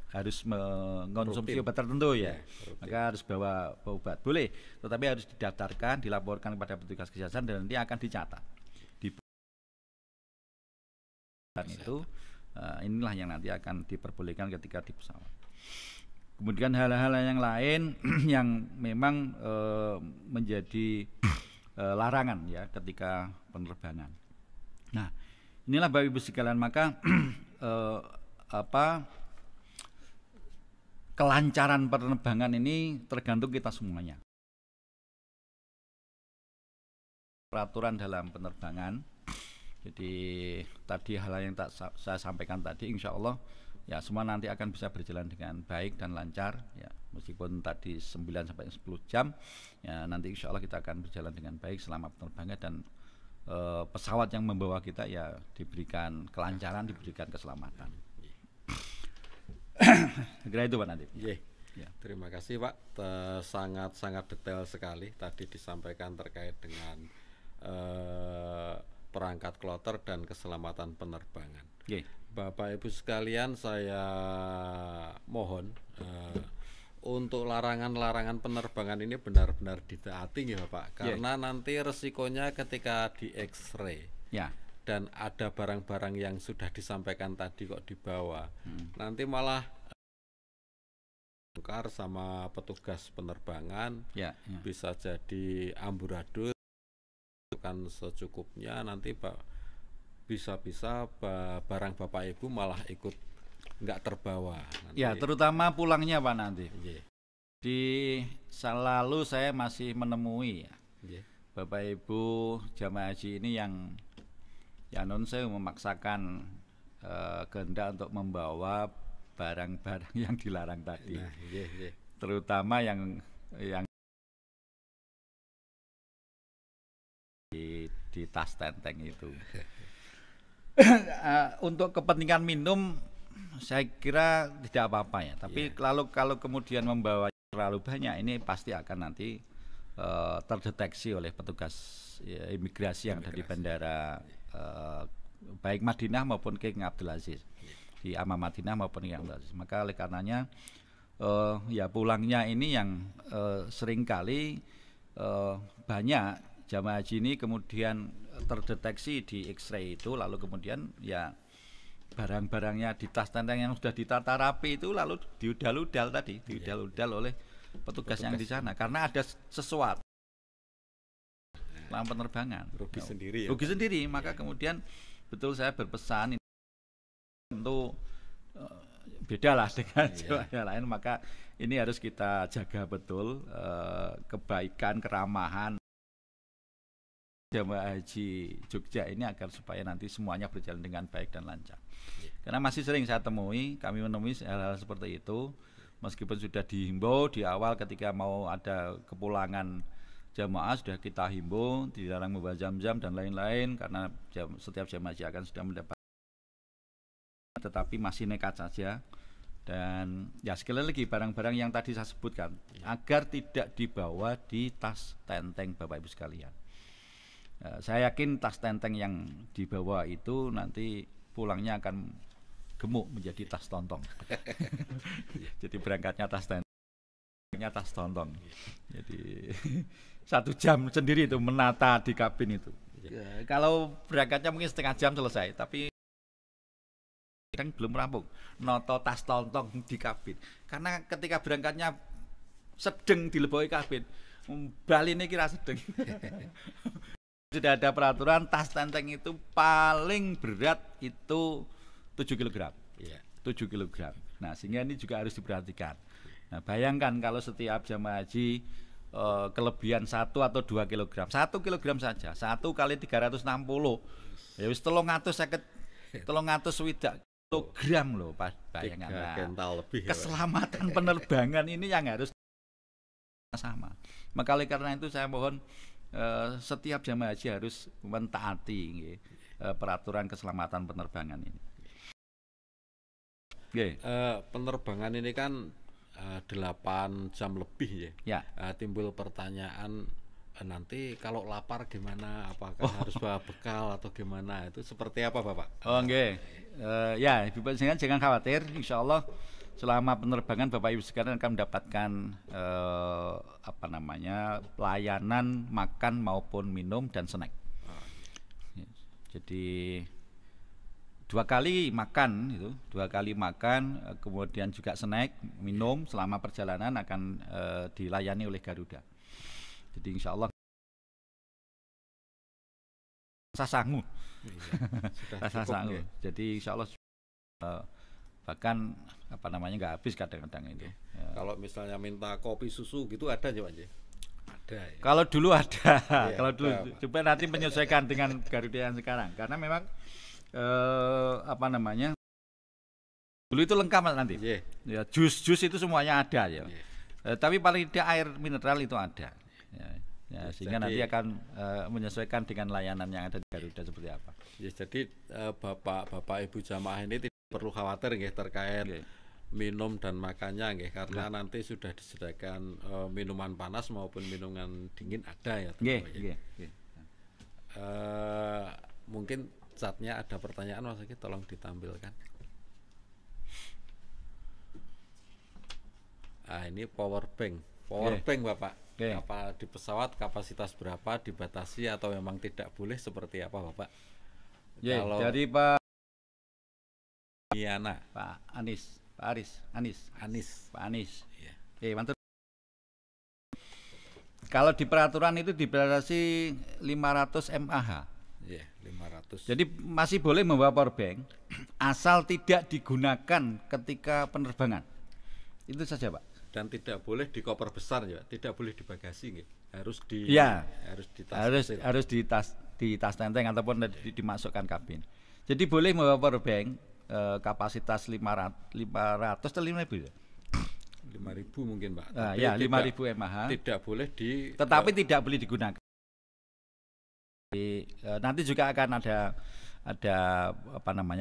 harus mengonsumsi obat tertentu ya, maka harus bawa obat, boleh, tetapi harus didaftarkan, dilaporkan kepada petugas kesehatan dan nanti akan dicatat di itu. Inilah yang nanti akan diperbolehkan ketika di pesawat. Kemudian hal-hal yang lain yang memang menjadi larangan ya ketika penerbangan. Nah, inilah Bapak Ibu sekalian, maka kelancaran penerbangan ini tergantung kita semuanya. Peraturan dalam penerbangan. Jadi tadi hal yang saya sampaikan tadi, insya Allah ya semua nanti akan bisa berjalan dengan baik dan lancar ya, meskipun tadi 9 sampai 10 jam ya, nanti insya Allah kita akan berjalan dengan baik selama penerbangan, dan pesawat yang membawa kita ya diberikan kelancaran, diberikan keselamatan. Kira itu Pak Nadib. Ya. Terima kasih Pak, sangat detail sekali tadi disampaikan terkait dengan perangkat kloter dan keselamatan penerbangan. Bapak Ibu sekalian, saya mohon untuk larangan-larangan penerbangan ini benar-benar ditaati ya Bapak, karena nanti resikonya ketika di X-ray dan ada barang-barang yang sudah disampaikan tadi kok dibawa, nanti malah bongkar sama petugas penerbangan, bisa jadi amburadul, kan secukupnya, nanti bisa-bisa barang Bapak Ibu malah ikut nggak terbawa nanti. Ya, terutama pulangnya Pak nanti. Di selalu saya masih menemui ya, Bapak Ibu jamaah haji ini yang non saya memaksakan kehendak untuk membawa barang-barang yang dilarang tadi. Terutama yang di tas tenteng itu. Untuk kepentingan minum saya kira tidak apa-apa ya, tapi kalau kemudian membawa terlalu banyak, ini pasti akan nanti terdeteksi oleh petugas imigrasi yang ada di bandara baik Madinah maupun King Abdul Aziz, di Amman Madinah maupun King Abdul Aziz. Maka oleh karenanya ya pulangnya ini yang seringkali banyak jamaah haji ini kemudian terdeteksi di X-ray itu, lalu kemudian ya barang-barangnya di tas tenteng yang sudah ditata rapi itu lalu diudal-udal tadi, diudal-udal oleh petugas yang di sana, karena ada sesuatu selama penerbangan. Rugi sendiri ya. Rugi sendiri, maka kemudian betul saya berpesan tentu beda lah dengan yang lain, maka ini harus kita jaga betul kebaikan, keramahan jamaah haji Jogja ini agar supaya nanti semuanya berjalan dengan baik dan lancar. Karena masih sering saya temui, kami menemui hal-hal seperti itu, meskipun sudah dihimbau di awal ketika mau ada kepulangan jamaah sudah kita himbau dilarang membawa jam-jam dan lain-lain karena setiap jamaah haji akan sudah mendapat, tetapi masih nekat saja. Dan ya sekali lagi barang-barang yang tadi saya sebutkan agar tidak dibawa di tas tenteng Bapak Ibu sekalian. Saya yakin tas tenteng yang dibawa itu nanti pulangnya akan gemuk menjadi tas tontong. Jadi berangkatnya tas tenteng, tas tontong. Jadi 1 jam sendiri itu menata di kabin itu. Ya, kalau berangkatnya mungkin setengah jam selesai, tapi kan belum rampung noto tas tontong di kabin, karena ketika berangkatnya sedeng dileboi kabin, bali ini kira sedeng. Sudah ada peraturan tas tenteng itu paling berat itu 7 kg. 7 kg. Nah, sehingga ini juga harus diperhatikan. Nah, bayangkan kalau setiap jamaah haji kelebihan 1 atau 2 kg. 1 kg saja, 1 kali 360. Ya wis 350 kilogram loh, bayangkan. Kental lebih. Keselamatan penerbangan ini yang harus sama. Maka oleh karena itu saya mohon setiap jamaah haji harus mentaati peraturan keselamatan penerbangan ini. Penerbangan ini kan 8 jam lebih ya. Timbul pertanyaan, nanti kalau lapar gimana? Apakah harus bawa bekal atau gimana? Itu seperti apa, Bapak? Ya, Ibu jangan khawatir. Insya Allah selama penerbangan Bapak Ibu sekalian akan mendapatkan layanan makan maupun minum dan snack. Jadi 2 kali makan itu, 2 kali makan, kemudian juga snack, minum selama perjalanan akan dilayani oleh Garuda. Jadi insya Allah rasa sanggup, rasa sanggup. Jadi insya Allah bahkan nggak habis kadang-kadang itu. Kalau misalnya minta kopi susu gitu ada aja Pak? Ada. Ya? Kalau dulu ada, kalau dulu coba nanti menyesuaikan dengan Garuda yang sekarang, karena memang dulu itu lengkap nanti. Ya, jus itu semuanya ada ya. Tapi paling tidak air mineral itu ada. Ya, sehingga nanti akan menyesuaikan dengan layanan yang ada di Garuda seperti apa. Jadi bapak ibu jamaah ini tidak perlu khawatir terkait minum dan makannya karena nanti sudah disediakan minuman panas maupun minuman dingin ada ya. Mungkin saatnya ada pertanyaan Mas Aki, tolong ditampilkan. Ini power bank Bapak. Apa di pesawat kapasitas berapa, dibatasi atau memang tidak boleh, seperti apa Bapak? Kalau dari Pak Anies. Kalau di peraturan itu dibatasi 500 mAh. 500. Jadi masih boleh membawa power bank asal tidak digunakan ketika penerbangan. Itu saja, Pak. Dan tidak boleh di koper besar ya, tidak boleh di bagasi, harus di tas tenteng ataupun dimasukkan kabin. Jadi boleh membawa power bank kapasitas 500 atau 5.000 ya? 5.000 mungkin Pak. Ya 5.000 mAh. Tidak boleh tetapi tidak boleh digunakan. Nanti juga akan ada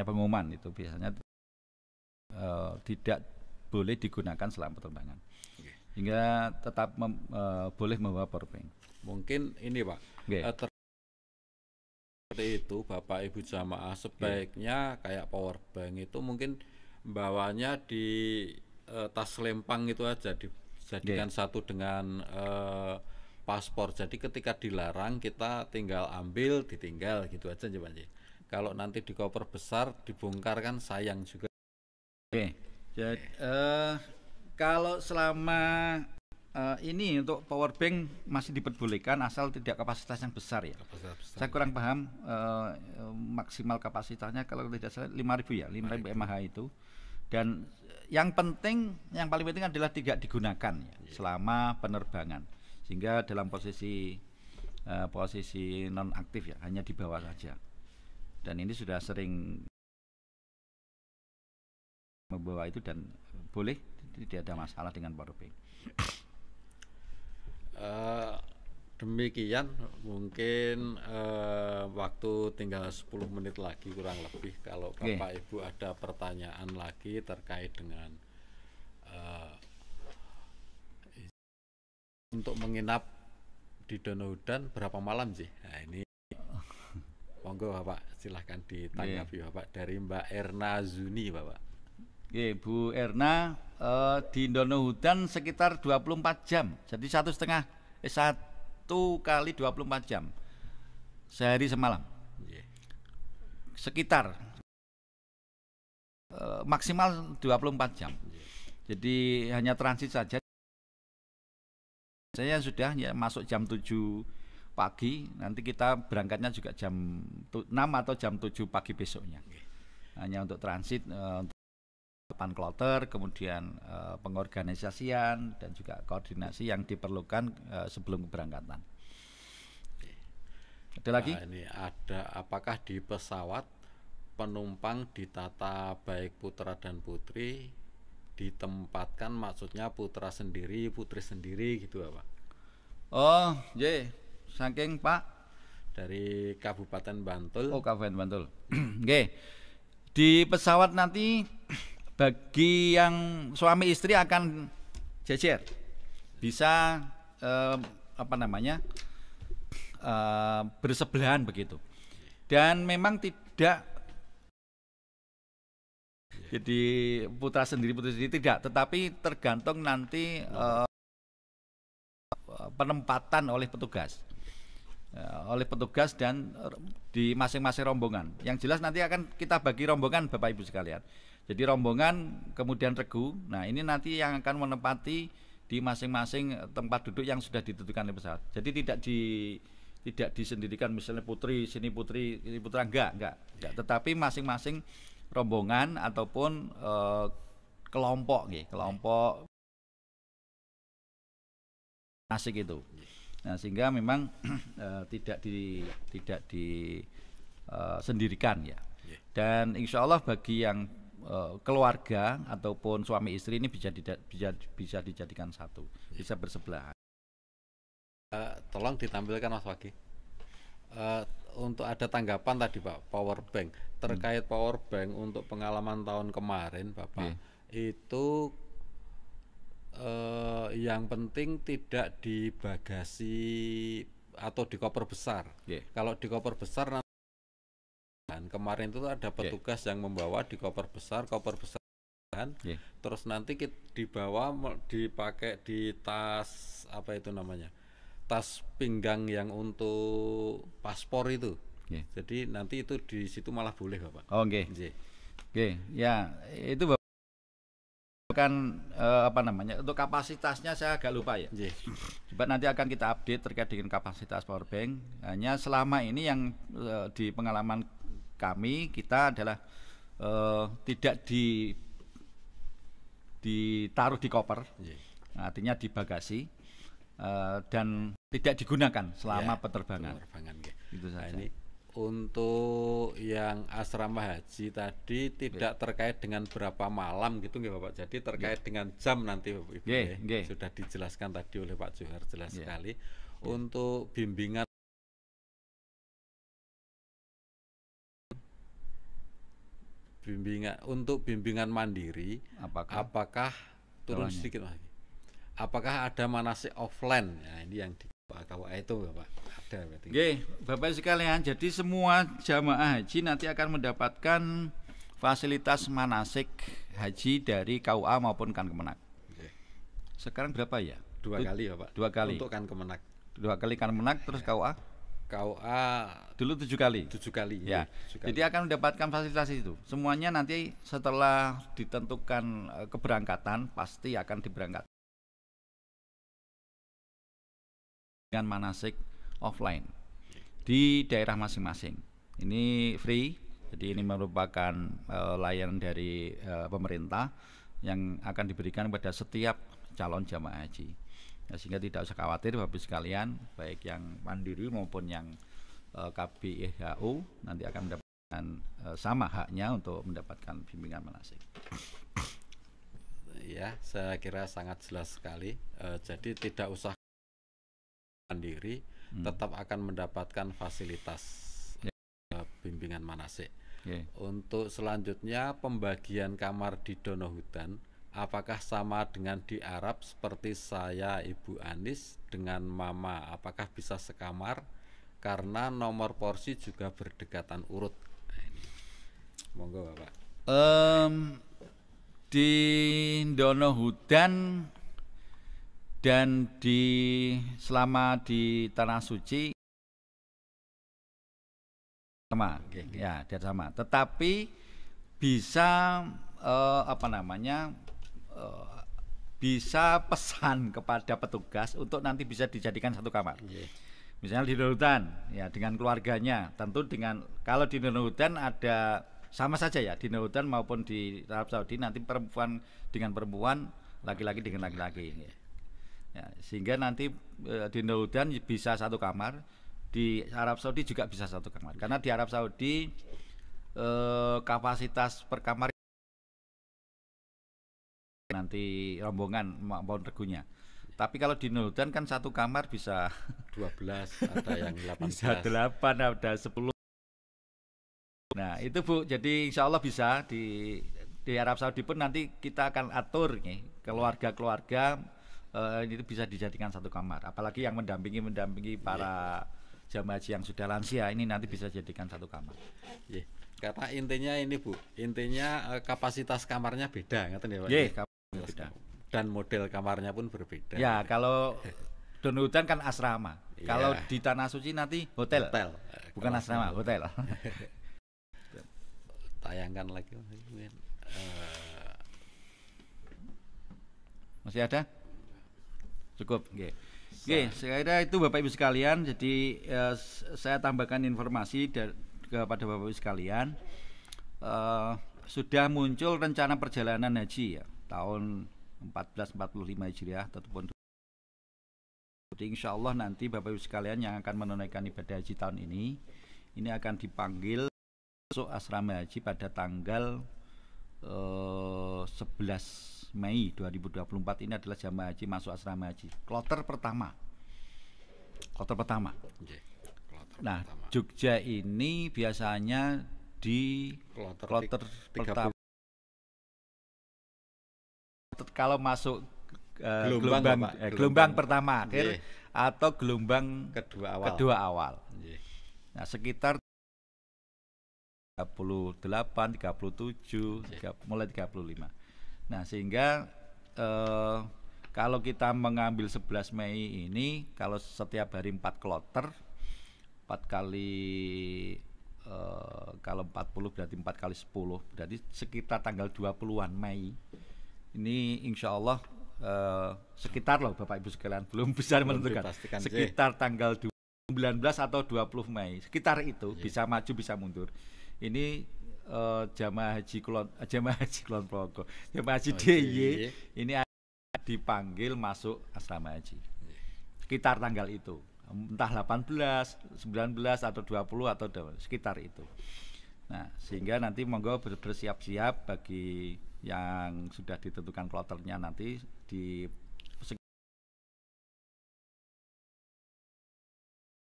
pengumuman itu biasanya tidak boleh digunakan selama penerbangan, hingga tetap boleh membawa power bank. Mungkin ini Pak, seperti itu Bapak Ibu jamaah sebaiknya kayak power bank itu mungkin bawanya di tas lempang itu aja, dijadikan satu dengan paspor. Jadi ketika dilarang kita tinggal ambil, ditinggal gitu aja Pak. Kalau nanti di koper besar dibongkar kan sayang juga. Jadi, kalau selama ini untuk power bank masih diperbolehkan asal tidak kapasitas yang besar ya. Saya kurang paham maksimal kapasitasnya kalau tidak salah 5.000 ya, 5.000 mAh itu. Dan yang paling penting adalah tidak digunakan ya, selama penerbangan, sehingga dalam posisi non aktif ya, hanya di bawah saja. Dan ini sudah sering membawa itu dan boleh, tidak ada masalah dengan power bank. Demikian mungkin waktu tinggal 10 menit lagi kurang lebih. Kalau Bapak Ibu ada pertanyaan lagi terkait dengan untuk menginap di Danau Udan berapa malam sih? Nah ini monggo Bapak silahkan ditanggapi Bapak, dari Mbak Erna Zuni Bapak. Bu Erna, di Danau Udan sekitar 24 jam, jadi 1 kali 24 jam sehari semalam. Sekitar maksimal 24 jam. Jadi hanya transit saja. Saya sudah masuk jam 7 pagi, nanti kita berangkatnya juga jam 6 atau jam 7 pagi besoknya. Hanya untuk transit, untuk depan kloter, kemudian pengorganisasian dan juga koordinasi yang diperlukan sebelum keberangkatan. Ada lagi? Nah, ini ada, apakah di pesawat penumpang ditata baik putra dan putri, ditempatkan maksudnya putra sendiri, putri sendiri gitu Pak? Oh, saking Pak dari Kabupaten Bantul. Oh, Kabupaten Bantul. Oke. Di pesawat nanti bagi yang suami istri akan jejer, bisa bersebelahan begitu. Dan memang tidak, jadi putra sendiri putri sendiri tidak, tetapi tergantung nanti penempatan oleh petugas. Dan di masing-masing rombongan. Yang jelas nanti akan kita bagi rombongan Bapak Ibu sekalian. Jadi rombongan kemudian regu. Nah, ini nanti yang akan menempati di masing-masing tempat duduk yang sudah ditentukan oleh pesawat. Jadi tidak disendirikan misalnya putri sini putri ini putra, enggak. Tetapi masing-masing rombongan ataupun kelompok asik itu. Nah, sehingga memang tidak disendirikan ya. Dan insya Allah bagi yang keluarga ataupun suami istri ini bisa dijadikan satu, bisa bersebelahan. Tolong ditampilkan Mas Wagi. Untuk ada tanggapan tadi Pak, power bank terkait power bank untuk pengalaman tahun kemarin Bapak, itu yang penting tidak di bagasi atau di koper besar. Kalau di koper besar kemarin itu ada petugas yang membawa di koper besar terus nanti dibawa dipakai di tas apa itu namanya, tas pinggang yang untuk paspor itu. Jadi nanti itu di situ malah boleh Bapak. Ya itu kan untuk kapasitasnya saya agak lupa ya. Coba nanti akan kita update terkait dengan kapasitas power bank. Hanya selama ini yang di pengalaman kami kita adalah tidak ditaruh di koper, artinya di bagasi, dan tidak digunakan selama penerbangan. Itu saja. Ini untuk yang asrama haji tadi tidak terkait dengan berapa malam gitu nggak Bapak? Jadi terkait dengan jam nanti Bapak Ibu sudah dijelaskan tadi oleh Pak Johar jelas sekali. Untuk bimbingan untuk bimbingan mandiri, apakah turun sedikit lagi? Apakah ada manasik offline? Nah, ini yang di KWA itu Bapak ada berarti. Bapak sekalian, jadi semua jamaah haji nanti akan mendapatkan fasilitas manasik haji dari KUA maupun Kan Kemenak. Sekarang berapa ya? 2 kali Bapak. 2 kali. Untuk Kan Kemenak. 2 kali Kan Kemenak terus KUA? KUA dulu 7 kali. 7 kali. Ya. 7 kali. Jadi akan mendapatkan fasilitas itu. Semuanya nanti setelah ditentukan keberangkatan pasti akan diberangkatkan dengan manasik offline di daerah masing-masing. Ini free. Jadi ini merupakan layanan dari pemerintah yang akan diberikan kepada setiap calon jamaah haji. Sehingga tidak usah khawatir Bapak sekalian, baik yang mandiri maupun yang KBIHU nanti akan mendapatkan sama haknya untuk mendapatkan bimbingan manasik. Ya, saya kira sangat jelas sekali. Jadi tidak usah mandiri tetap akan mendapatkan fasilitas bimbingan manasik. Untuk selanjutnya pembagian kamar di Donohudan apakah sama dengan di Arab seperti saya Ibu Anis dengan Mama, apakah bisa sekamar karena nomor porsi juga berdekatan urut. Nah, ini. Monggo Bapak. Di Donohudan dan selama di Tanah Suci sama, ya dia sama. Tetapi bisa bisa pesan kepada petugas untuk nanti bisa dijadikan satu kamar. Misalnya di Donohudan, ya dengan keluarganya. Tentu kalau di Donohudan ada sama saja ya, di Donohudan maupun di Arab Saudi nanti perempuan dengan perempuan, laki-laki dengan laki-laki. Ya, sehingga nanti di Donohudan bisa satu kamar. Di Arab Saudi juga bisa satu kamar karena di Arab Saudi kapasitas per kamar nanti rombongan maupun regunya. Tapi kalau di Donohudan kan satu kamar bisa 12, ada yang 18. Bisa 8, ada 10. Nah itu Bu, jadi insya Allah bisa di Arab Saudi pun nanti kita akan atur nih keluarga-keluarga itu bisa dijadikan satu kamar. Apalagi yang mendampingi para jamaah haji yang sudah lansia ini nanti bisa jadikan satu kamar. Karena intinya ini Bu, intinya kapasitas kamarnya beda, ngerti ya Pak? Beda. Dan model kamarnya pun berbeda. Ya kalau Donohudan kan asrama, kalau di Tanah Suci nanti hotel. Bukan asrama, hotel. Tayangkan lagi. Masih ada? Cukup. Oke, saya kira itu Bapak Ibu sekalian. Jadi saya tambahkan informasi kepada Bapak Ibu sekalian. Sudah muncul rencana perjalanan haji ya tahun 1445 Hijriah ataupun jadi insya Allah nanti Bapak Ibu sekalian yang akan menunaikan ibadah haji tahun ini akan dipanggil masuk asrama haji pada tanggal 11 Mei 2024. Ini adalah jamaah haji masuk asrama haji kloter pertama. Nah, Jogja ini biasanya di kloter pertama. Kalau masuk gelombang pertama akhir atau gelombang kedua awal. Nah, sekitar 38, 37, mulai 35. Nah, sehingga kalau kita mengambil 11 Mei ini, kalau setiap hari 4 kloter, 4 kali kalau 40 berarti 4 kali 10, berarti sekitar tanggal 20-an Mei. Ini insya Allah sekitar loh Bapak Ibu sekalian, belum bisa menentukan. Sekitar tanggal 19 atau 20 Mei, sekitar itu bisa maju bisa mundur. Ini jamaah haji Kulon Progo, jamaah haji DIY ini dipanggil masuk asrama haji sekitar tanggal itu, entah 18, 19 atau 20 atau sekitar itu. Nah, sehingga nanti monggo bersiap-siap bagi yang sudah ditentukan kloternya nanti di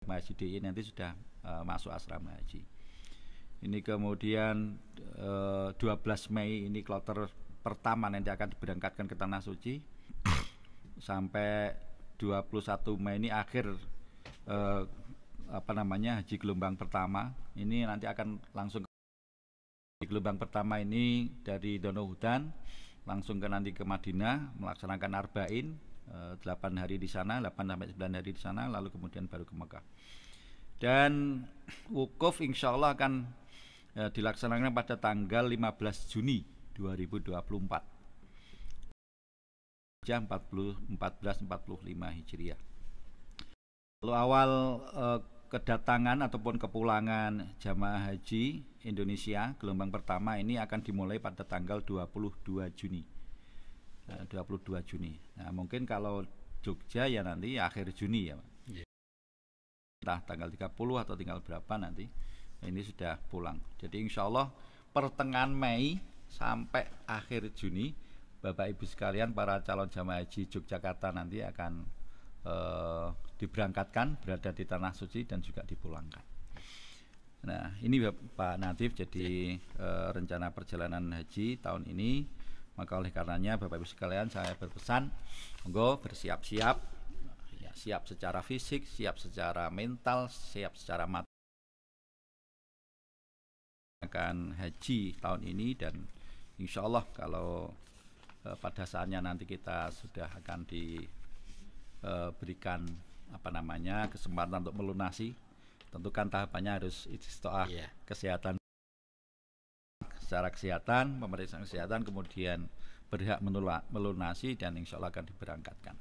haji DIY nanti sudah masuk asrama haji. Ini kemudian 12 Mei ini kloter pertama nanti akan diberangkatkan ke Tanah Suci sampai 21 Mei ini akhir haji gelombang pertama. Ini nanti akan langsung di gelombang pertama ini dari Donohudan langsung nanti ke Madinah melaksanakan arba'in 8 hari di sana, 8 sampai 9 hari di sana, lalu kemudian baru ke Mekah. Dan wukuf insya Allah akan dilaksanakan pada tanggal 15 Juni 2024 jam 1445 Hijriah. Lalu awal kedatangan ataupun kepulangan jamaah haji Indonesia gelombang pertama ini akan dimulai pada tanggal 22 Juni. 22 Juni. Nah, mungkin kalau Jogja ya nanti akhir Juni ya, Pak. Entah tanggal 30 atau tinggal berapa nanti. Ini sudah pulang. Jadi insya Allah pertengahan Mei sampai akhir Juni Bapak Ibu sekalian para calon jamaah haji Yogyakarta nanti akan diberangkatkan, berada di tanah suci dan juga dipulangkan. Nah, ini Pak Nadif jadi rencana perjalanan haji tahun ini. Maka oleh karenanya Bapak Ibu sekalian, saya berpesan monggo bersiap-siap, ya, siap secara fisik, siap secara mental, siap secara materi akan haji tahun ini. Dan insya Allah kalau pada saatnya nanti kita sudah akan diberikan kesempatan untuk melunasi, tentu kan tahapannya harus istiqoah kesehatan, secara kesehatan, pemeriksaan kesehatan, kemudian berhak melunasi dan insya Allah akan diberangkatkan.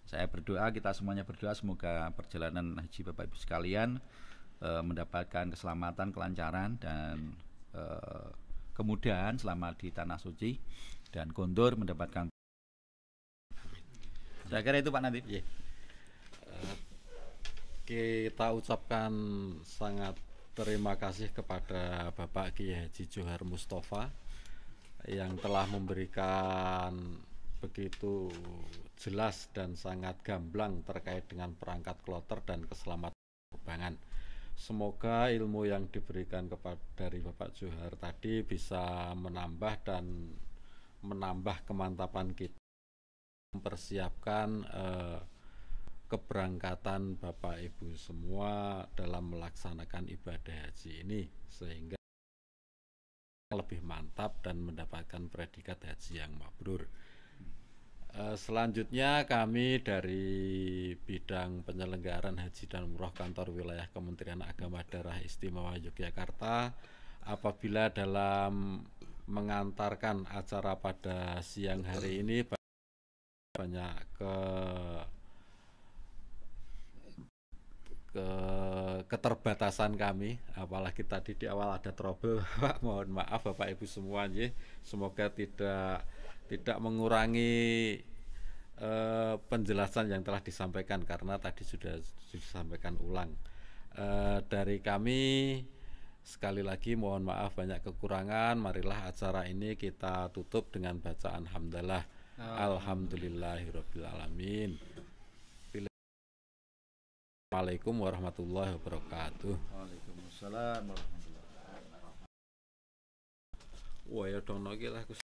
Saya berdoa, kita semuanya berdoa semoga perjalanan haji Bapak Ibu sekalian mendapatkan keselamatan, kelancaran dan kemudahan selama di tanah suci, dan kondur mendapatkan. Saya kira itu Pak Nadif. Kita ucapkan sangat terima kasih kepada Bapak Kiai Haji Johar Mustafa yang telah memberikan begitu jelas dan sangat gamblang terkait dengan perangkat kloter dan keselamatan penerbangan. Semoga ilmu yang diberikan dari Bapak Johar tadi bisa menambah kemantapan kita mempersiapkan keberangkatan Bapak Ibu semua dalam melaksanakan ibadah haji ini, sehingga lebih mantap dan mendapatkan predikat haji yang mabrur. Selanjutnya kami dari bidang penyelenggaraan haji dan umroh kantor wilayah Kementerian Agama Daerah Istimewa Yogyakarta, apabila dalam mengantarkan acara pada siang hari ini banyak keterbatasan kami, apalagi tadi di awal ada trouble. Pak, mohon maaf Bapak Ibu semua, semoga tidak mengurangi penjelasan yang telah disampaikan, karena tadi sudah disampaikan ulang. Dari kami sekali lagi mohon maaf banyak kekurangan. Marilah acara ini kita tutup dengan bacaan hamdalah. Alhamdulillahirabbil alamin. Assalamualaikum warahmatullahi wabarakatuh. Waalaikumsalam warahmatullahi wabarakatuh. Wah, ya dong iki lah